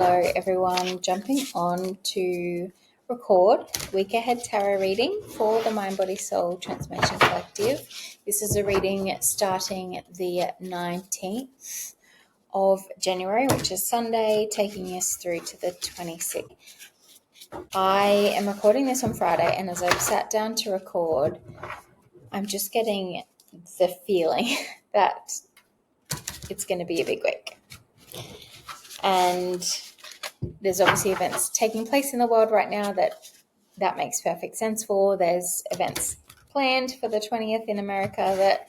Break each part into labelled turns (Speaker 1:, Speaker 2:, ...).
Speaker 1: Hello everyone, jumping on to record week ahead tarot reading for the Mind Body Soul Transformation Collective. This is a reading starting the 19th of January, which is Sunday, taking us through to the 26th. I am recording this on Friday, and as I've sat down to record, I'm just getting the feeling that it's going to be a big week. And there's obviously events taking place in the world right now that makes perfect sense for. There's events planned for the 20th in America that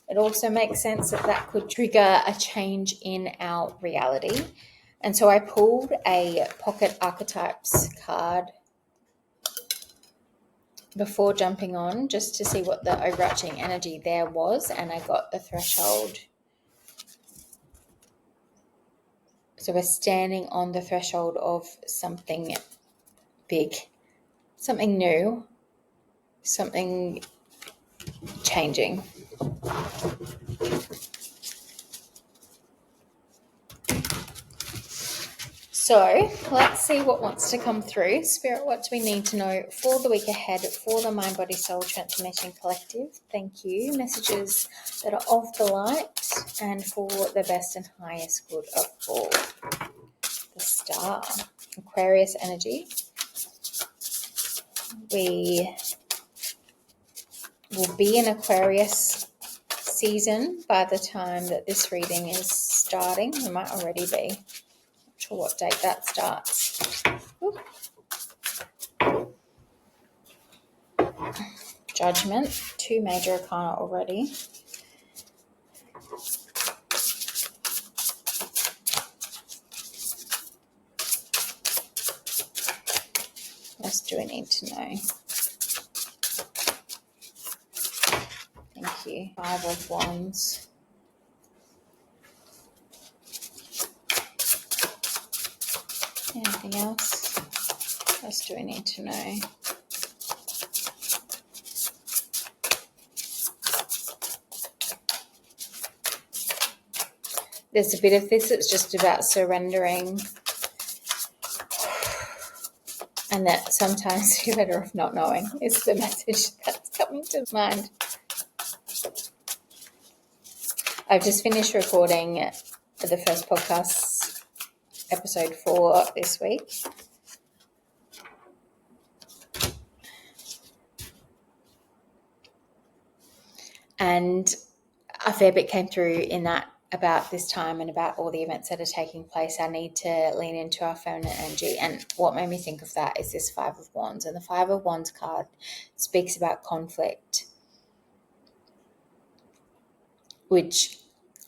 Speaker 1: it also makes sense that could trigger a change in our reality. And so I pulled a Pocket Archetypes card before jumping on just to see what the overarching energy there was, and I got the threshold. So we're standing on the threshold of something big, something new, something changing. So let's see what wants to come through. Spirit, what do we need to know for the week ahead for the Mind Body Soul Transformation Collective? Thank you. Messages that are of the light and for the best and highest good of all. The Star, Aquarius Energy. We will be in Aquarius season by the time that this reading is starting. We might already be. Not sure what date that starts. Ooh. Judgment, 2 major arcana already. What else do we need to know? Thank you. 5 of Wands. Anything else? What else do we need to know? There's a bit of this that's just about surrendering, and that sometimes you're better off not knowing is the message that's coming to mind. I've just finished recording the first podcast, episode 4 this week. And a fair bit came through in that about this time and about all the events that are taking place. I need to lean into our feminine energy. And what made me think of that is this 5 of Wands. And the 5 of Wands card speaks about conflict, which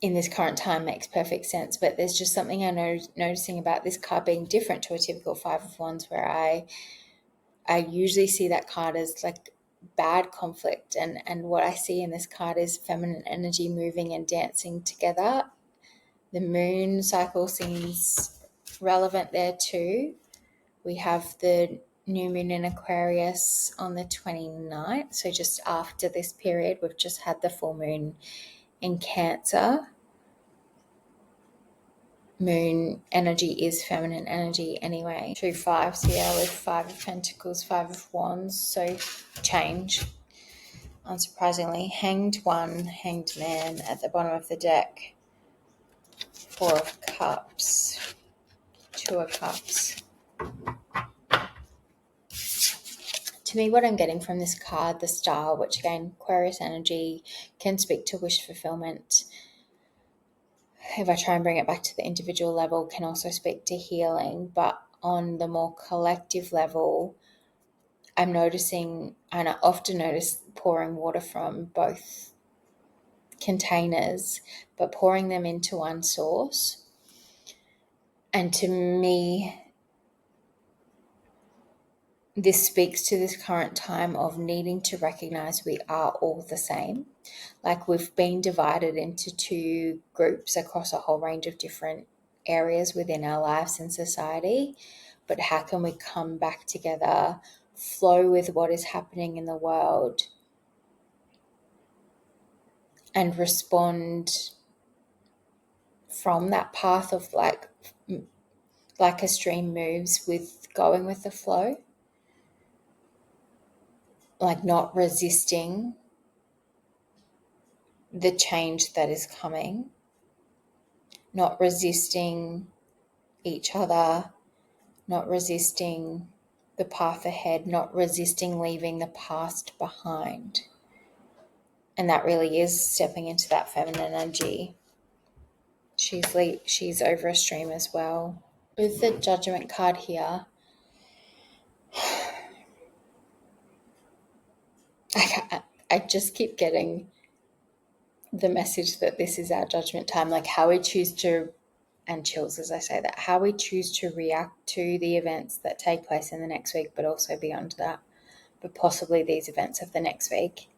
Speaker 1: in this current time makes perfect sense. But there's just something I'm noticing about this card being different to a typical 5 of Wands, where I usually see that card as like bad conflict, and what I see in this card is feminine energy moving and dancing together. The moon cycle seems relevant there too. We have the new moon in Aquarius on the 29th, so just after this period we've just had the full moon in Cancer. Moon energy is feminine energy anyway. 2 5s here with 5 of Pentacles, 5 of Wands, so change. Unsurprisingly, Hanged One, Hanged Man at the bottom of the deck. 4 of Cups, 2 of Cups. To me, what I'm getting from this card, the Star, which again, Aquarius energy, can speak to wish fulfillment. If I try and bring it back to the individual level, can also speak to healing. But on the more collective level, I'm noticing, and I often notice pouring water from both containers, but pouring them into one source. And to me, this speaks to this current time of needing to recognize we are all the same. Like, we've been divided into 2 groups across a whole range of different areas within our lives and society. But how can we come back together, flow with what is happening in the world, and respond from that path of like like a stream moves with going with the flow, like not resisting the change that is coming, not resisting each other, not resisting the path ahead, not resisting leaving the past behind. And that really is stepping into that feminine energy. She's over a stream as well. With the Judgment card here, I just keep getting the message that this is our judgment time, like how we choose to, and chills as I say that, how we choose to react to the events that take place in the next week, but also beyond that, but possibly these events of the next week,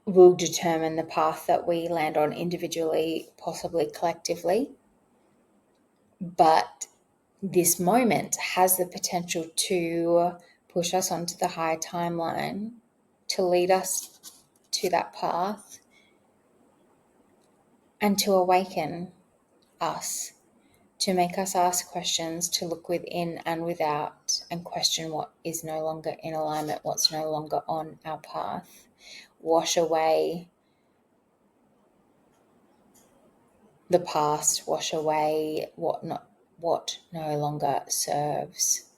Speaker 1: will determine the path that we land on individually, possibly collectively. But this moment has the potential to push us onto the higher timeline, to lead us to that path, and to awaken us, to make us ask questions, to look within and without and question what is no longer in alignment, what's no longer on our path, wash away the past, wash away what no longer serves.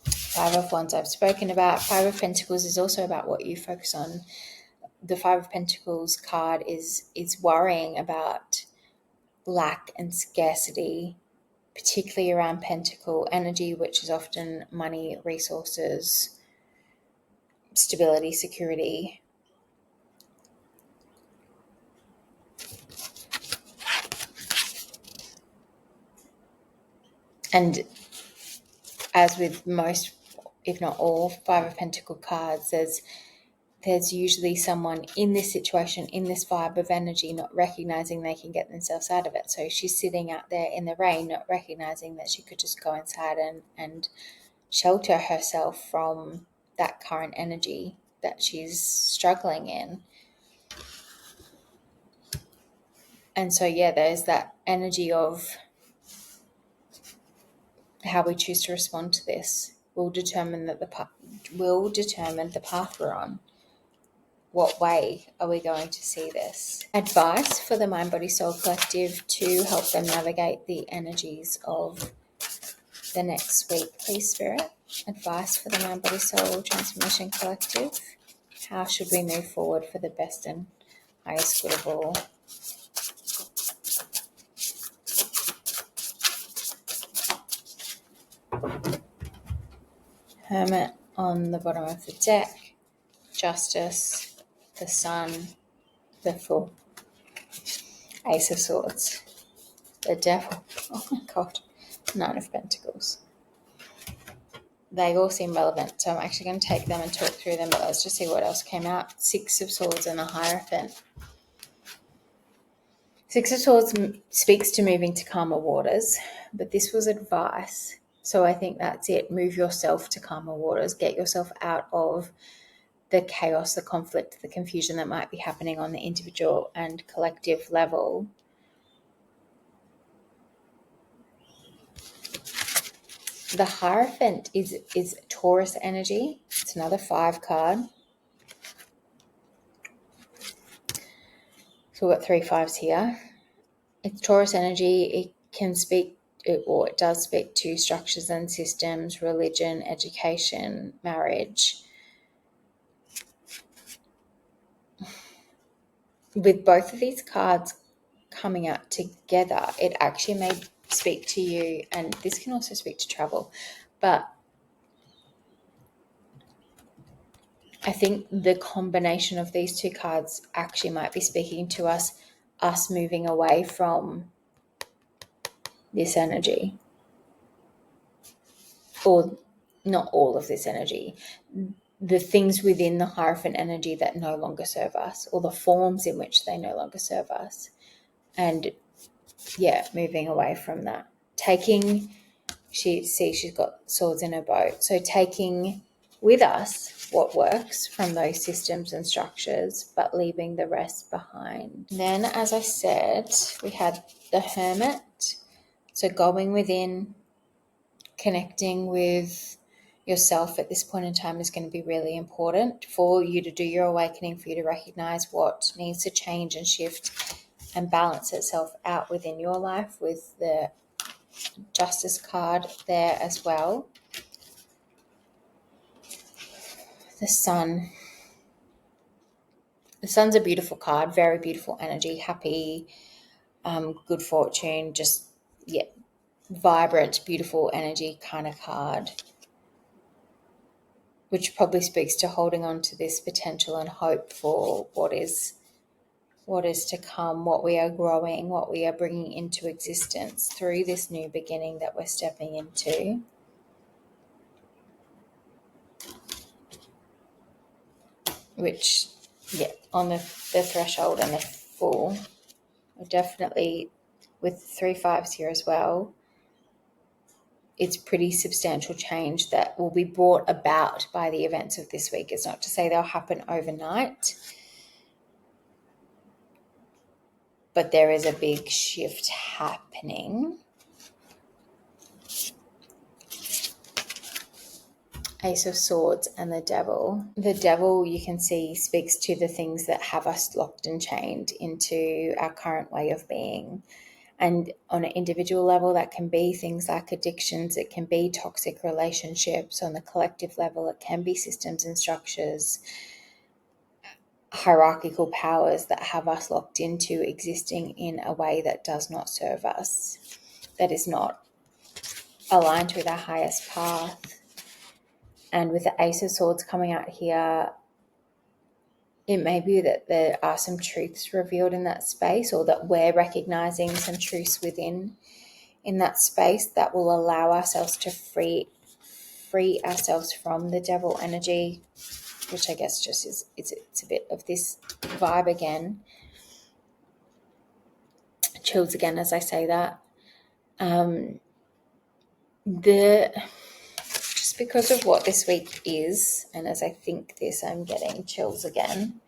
Speaker 1: Five of Wands I've spoken about. Five of Pentacles is also about what you focus on. The Five of Pentacles card is worrying about lack and scarcity, particularly around Pentacle energy, which is often money, resources, stability, security. And as with most, if not all, Five of Pentacle cards, there's usually someone in this situation, in this vibe of energy, not recognizing they can get themselves out of it. So she's sitting out there in the rain, not recognizing that she could just go inside and shelter herself from that current energy that she's struggling in. And so, yeah, there's that energy of how we choose to respond to this will determine the path we're on. What way are we going to see this? Advice for the Mind, Body, Soul Collective to help them navigate the energies of the next week, please, Spirit. Advice for the Mind, Body, Soul Transformation Collective. How should we move forward for the best and highest good of all? Hermit on the bottom of the deck. Justice, the Sun, the Fool, Ace of Swords, the Devil, oh my God, Nine of Pentacles. They all seem relevant, so I'm actually going to take them and talk through them, but let's just see what else came out. Six of Swords and the Hierophant. Six of Swords speaks to moving to calmer waters, but this was advice. So I think that's it. Move yourself to calmer waters. Get yourself out of the chaos, the conflict, the confusion that might be happening on the individual and collective level. The Hierophant is Taurus energy. It's another 5 card. So we've got 3 5s here. It's Taurus energy. It can speak, or it does speak to structures and systems, religion, education, marriage. With both of these cards coming out together, it actually may speak to you, and this can also speak to travel, but I think the combination of these 2 cards actually might be speaking to us moving away from this energy, or not all of this energy, the things within the Hierophant energy that no longer serve us, or the forms in which they no longer serve us, and moving away from that. She's got swords in her boat, so taking with us what works from those systems and structures, but leaving the rest behind. Then, as I said, we had the Hermit. So going within, connecting with yourself at this point in time is going to be really important for you to do your awakening, for you to recognize what needs to change and shift and balance itself out within your life, with the Justice card there as well. The Sun. The Sun's a beautiful card, very beautiful energy, happy, good fortune, just, vibrant, beautiful energy kind of card, which probably speaks to holding on to this potential and hope for what is to come, what we are growing, what we are bringing into existence through this new beginning that we're stepping into. Which, on the threshold and the full, definitely with 3 5s here as well, it's pretty substantial change that will be brought about by the events of this week. It's not to say they'll happen overnight, but there is a big shift happening. Ace of Swords and the Devil. The Devil, you can see, speaks to the things that have us locked and chained into our current way of being. And on an individual level, that can be things like addictions, it can be toxic relationships. On the collective level, it can be systems and structures, hierarchical powers that have us locked into existing in a way that does not serve us, that is not aligned with our highest path. And with the Ace of Swords coming out here, it may be that there are some truths revealed in that space, or that we're recognizing some truths within in that space that will allow ourselves to free ourselves from the devil energy, which I guess just is it's a bit of this vibe again. Chills again as I say that. Just because of what this week is, and as I think this, I'm getting chills again.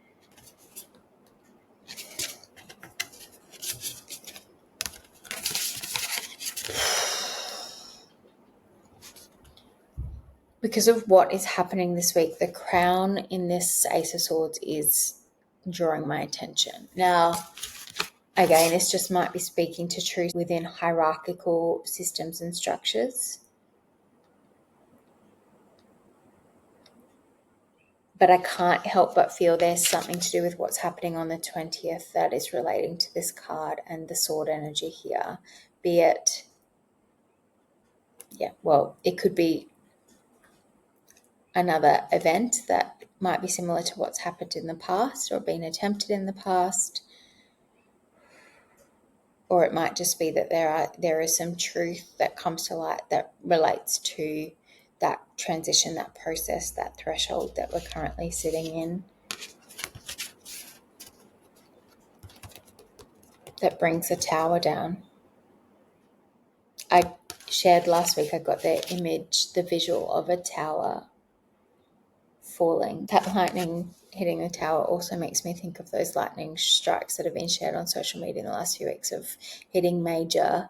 Speaker 1: Because of what is happening this week, the crown in this Ace of Swords is drawing my attention. Now, again, this just might be speaking to truth within hierarchical systems and structures. But I can't help but feel there's something to do with what's happening on the 20th that is relating to this card and the sword energy here. Be it, it could be another event that might be similar to what's happened in the past or been attempted in the past. Or it might just be that there is some truth that comes to light that relates to that transition, that process, that threshold that we're currently sitting in, that brings the tower down. I shared last week, I got the visual of a tower falling. That lightning hitting the tower also makes me think of those lightning strikes that have been shared on social media in the last few weeks of hitting major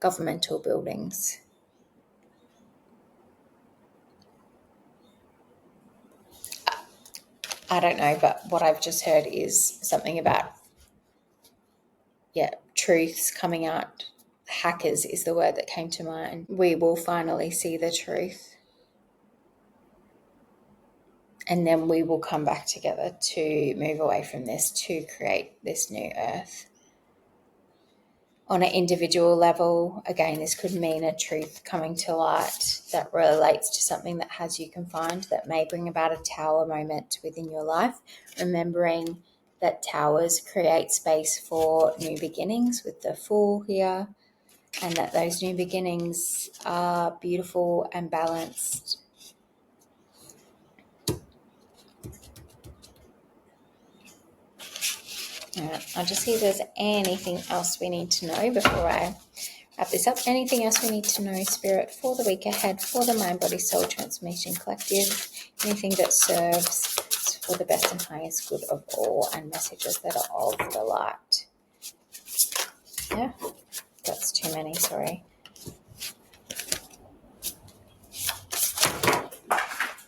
Speaker 1: governmental buildings. I don't know, but what I've just heard is something about, truths coming out. Hackers is the word that came to mind. We will finally see the truth. And then we will come back together to move away from this, to create this new earth. On an individual level, again, this could mean a truth coming to light that relates to something that has you confined, that may bring about a tower moment within your life. Remembering that towers create space for new beginnings with the Fool here, and that those new beginnings are beautiful and balanced. All right, I'll just see if there's anything else we need to know before I wrap this up. Anything else we need to know, Spirit, for the week ahead for the Mind Body Soul Transformation Collective? anything that serves for the best and highest good of all, and messages that are of the light. Yeah, that's too many, sorry.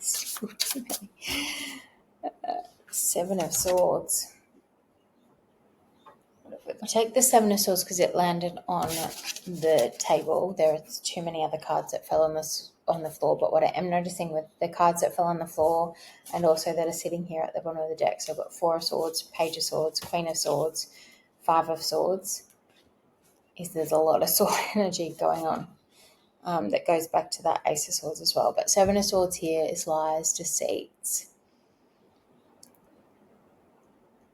Speaker 1: Still too many. Seven of Swords. I'll take the Seven of Swords because it landed on the table. There are too many other cards that fell on the floor, but what I am noticing with the cards that fell on the floor and also that are sitting here at the bottom of the deck, so I've got Four of Swords, Page of Swords, Queen of Swords, Five of Swords, is there's a lot of sword energy going on. That goes back to that Ace of Swords as well. But Seven of Swords here is lies, deceits.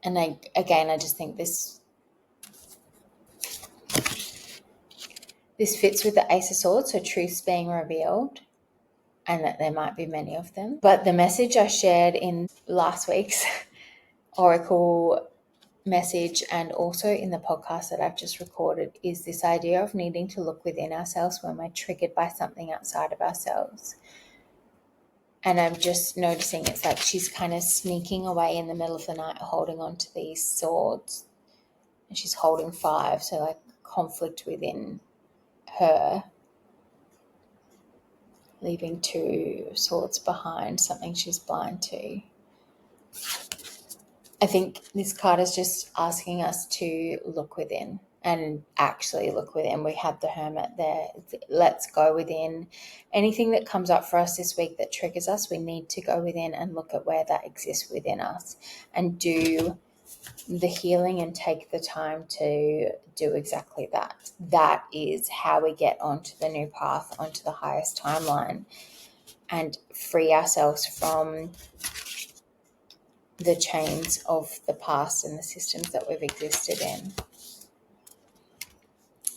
Speaker 1: And I just think this fits with the Ace of Swords, so truths being revealed, and that there might be many of them. But the message I shared in last week's Oracle message and also in the podcast that I've just recorded is this idea of needing to look within ourselves when we're triggered by something outside of ourselves. And I'm just noticing it's like she's kind of sneaking away in the middle of the night holding on to these swords. And she's holding 5, so like conflict within her, leaving 2 swords behind, something she's blind to. I think this card is just asking us to look within and actually look within. We have the Hermit there. Let's go within. Anything that comes up for us this week that triggers us, we need to go within and look at where that exists within us and do the healing and take the time to do exactly that. That is how we get onto the new path, onto the highest timeline, and free ourselves from the chains of the past and the systems that we've existed in.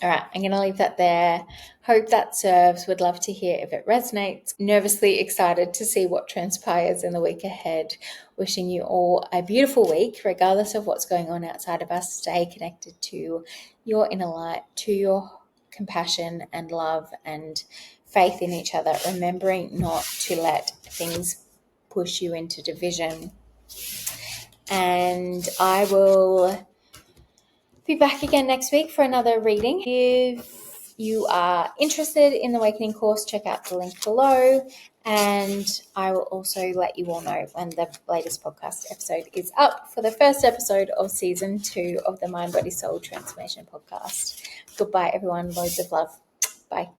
Speaker 1: All right, I'm going to leave that there. Hope that serves. Would love to hear if it resonates. Nervously excited to see what transpires in the week ahead. Wishing you all a beautiful week, regardless of what's going on outside of us. Stay connected to your inner light, to your compassion and love and faith in each other, remembering not to let things push you into division. And I will be back again next week for another reading. If you are interested in the Awakening course, check out the link below. And I will also let you all know when the latest podcast episode is up for the first episode of season 2 of the Mind, Body, Soul Transformation podcast. Goodbye, everyone. Loads of love. Bye.